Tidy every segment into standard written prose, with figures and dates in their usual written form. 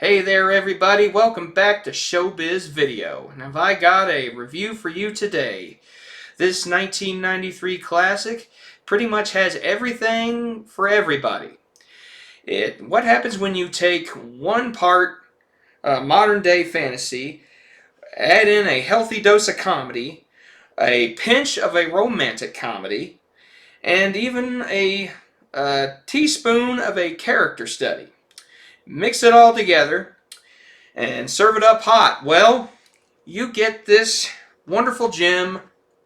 Hey there everybody, welcome back to Showbiz Video. And have I got a review for you today. This 1993 classic pretty much has everything for everybody. What happens when you take one part modern day fantasy, add in a healthy dose of comedy, a pinch of a romantic comedy, and even a teaspoon of a character study. Mix it all together and serve it up hot. Well, you get this wonderful gem,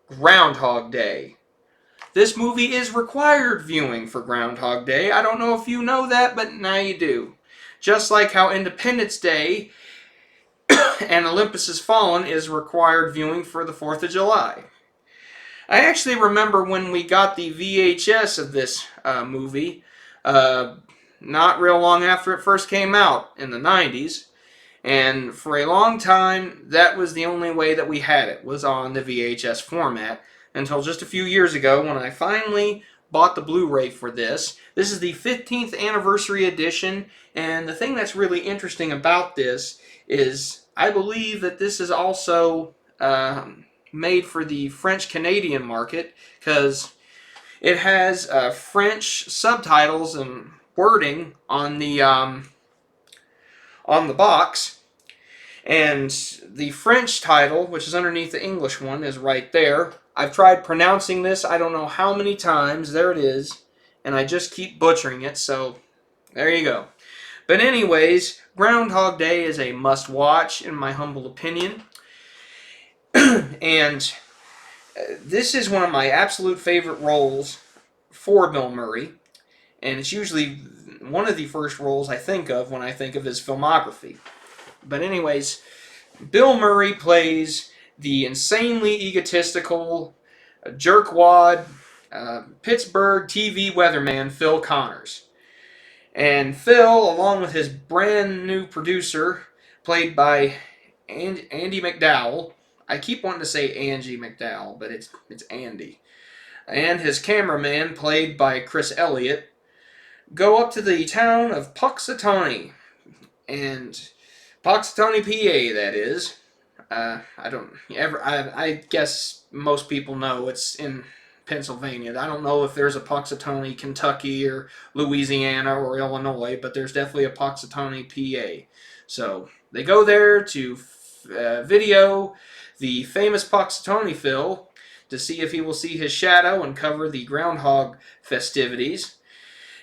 Groundhog Day. This movie is required viewing for Groundhog Day. I don't know if you know that, but now you do. Just like how Independence Day and Olympus Has Fallen is required viewing for the 4th of July. I actually remember when we got the VHS of this movie, not real long after it first came out in the 90s. And for a long time, that was the only way that we had it, was on the VHS format, until just a few years ago when I finally bought the Blu-ray for this. This is the 15th anniversary edition, and the thing that's really interesting about this is I believe that this is also made for the French-Canadian market, because it has French subtitles and wording on the box. And the French title, which is underneath the English one, is right there. I've tried pronouncing this I don't know how many times. There it is. And I just keep butchering it, so there you go. But anyways, Groundhog Day is a must-watch, in my humble opinion. And this is one of my absolute favorite roles for Bill Murray. And it's usually one of the first roles I think of when I think of his filmography. But anyways, Bill Murray plays the insanely egotistical, jerkwad, Pittsburgh TV weatherman Phil Connors. And Phil, along with his brand new producer, played by Andy McDowell. I keep wanting to say Angie McDowell, but it's Andy. And his cameraman, played by Chris Elliott, go up to the town of Punxsutawney. And Punxsutawney, PA, that is. I guess most people know it's in Pennsylvania. I don't know if there's a Punxsutawney, Kentucky, or Louisiana, or Illinois, but there's definitely a Punxsutawney, PA. So they go there to video the famous Punxsutawney Phil to see if he will see his shadow and cover the Groundhog festivities.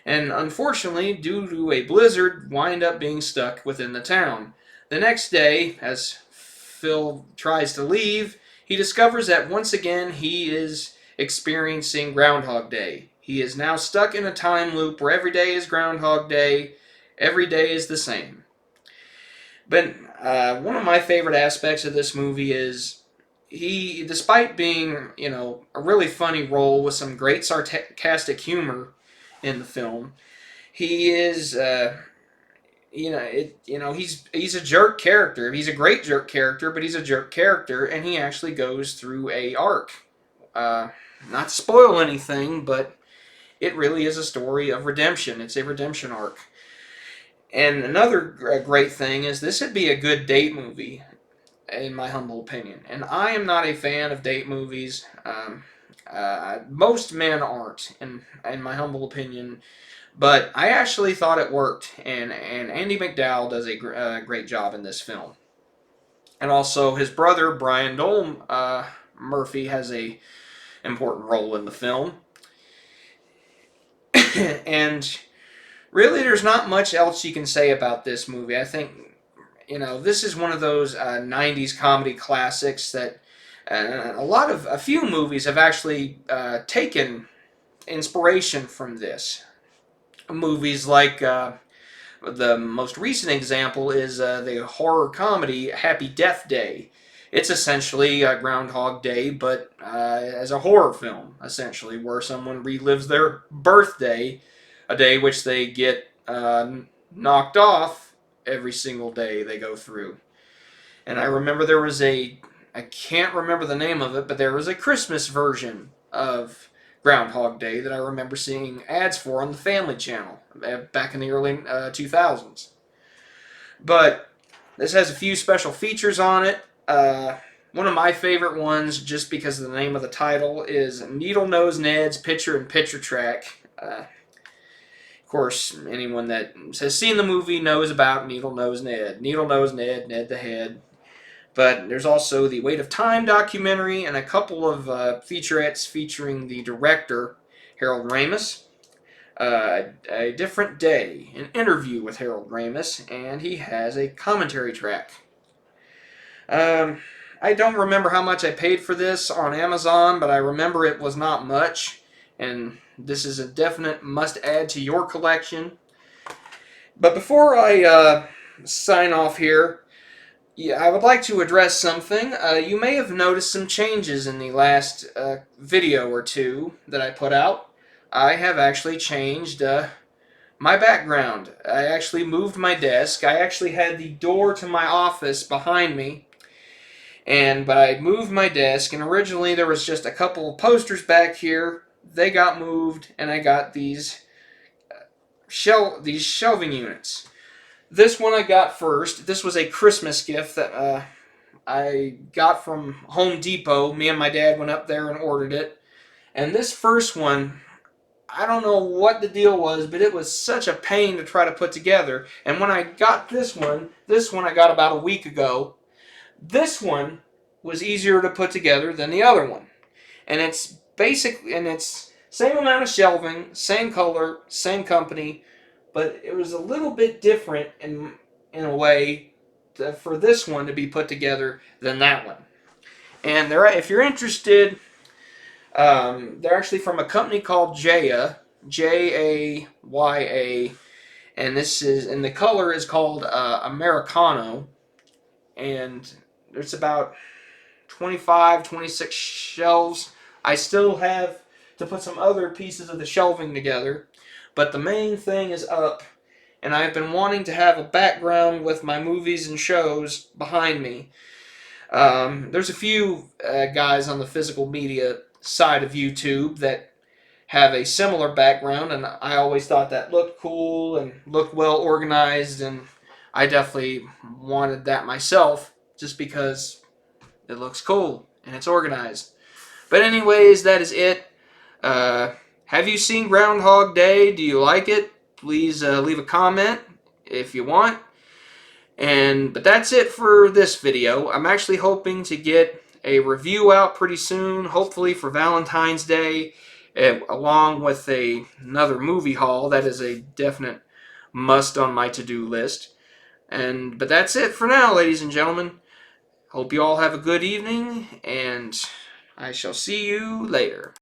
And unfortunately, due to a blizzard, wind up being stuck within the town. The next day, as Phil tries to leave, he discovers that once again he is experiencing Groundhog Day. He is now stuck in a time loop where every day is Groundhog Day, every day is the same. But one of my favorite aspects of this movie is he, despite being, a really funny role with some great sarcastic humor in the film, he is, he's a jerk character. He's a great jerk character, but he's a jerk character, and he actually goes through a arc. Not to spoil anything, but it really is a story of redemption. It's a redemption arc. And another great thing is this would be a good date movie, in my humble opinion. And I am not a fan of date movies. Most men aren't, in my humble opinion, but I actually thought it worked, and Andy McDowell does a great job in this film. And also his brother, Brian Dole Murphy, has a important role in the film. And really there's not much else you can say about this movie. I think, this is one of those 90s comedy classics that a few movies have actually taken inspiration from this. Movies like the most recent example is the horror comedy Happy Death Day. It's essentially Groundhog Day, but as a horror film, essentially, where someone relives their birthday, a day which they get knocked off every single day they go through. And I remember there was I can't remember the name of it, but there was a Christmas version of Groundhog Day that I remember seeing ads for on the Family Channel back in the early 2000s. But this has a few special features on it. One of my favorite ones, just because of the name of the title, is Needle Nose Ned's Picture-in-Picture track. Of course, anyone that has seen the movie knows about Needle Nose Ned. Needle Nose Ned, Ned the Head. But there's also the Weight of Time documentary and a couple of featurettes featuring the director, Harold Ramis. A Different Day, an interview with Harold Ramis, and he has a commentary track. I don't remember how much I paid for this on Amazon, but I remember it was not much, and this is a definite must-add to your collection. But before I sign off here, I would like to address something. You may have noticed some changes in the last video or two that I put out. I have actually changed my background. I actually moved my desk. I actually had the door to my office behind me, but I moved my desk, and originally there was just a couple of posters back here. They got moved, and I got these shelving units. This one I got first. This was a Christmas gift that I got from Home Depot. Me and my dad went up there and ordered it. And this first one, I don't know what the deal was, but it was such a pain to try to put together. And when I got this one I got about a week ago. This one was easier to put together than the other one. And it's same amount of shelving, same color, same company, but it was a little bit different in a way for this one to be put together than that one. And if you're interested, they're actually from a company called Jaya, Jaya, and the color is called Americano, and there's about 25, 26 shelves. I still have to put some other pieces of the shelving together, but the main thing is up, and I've been wanting to have a background with my movies and shows behind me. There's a few guys on the physical media side of YouTube that have a similar background, and I always thought that looked cool and looked well organized, and I definitely wanted that myself just because it looks cool and it's organized. But anyways, that is it. Have you seen Groundhog Day? Do you like it? Please leave a comment if you want. But that's it for this video. I'm actually hoping to get a review out pretty soon, hopefully for Valentine's Day, along with another movie haul. That is a definite must on my to-do list. But that's it for now, ladies and gentlemen. Hope you all have a good evening, and I shall see you later.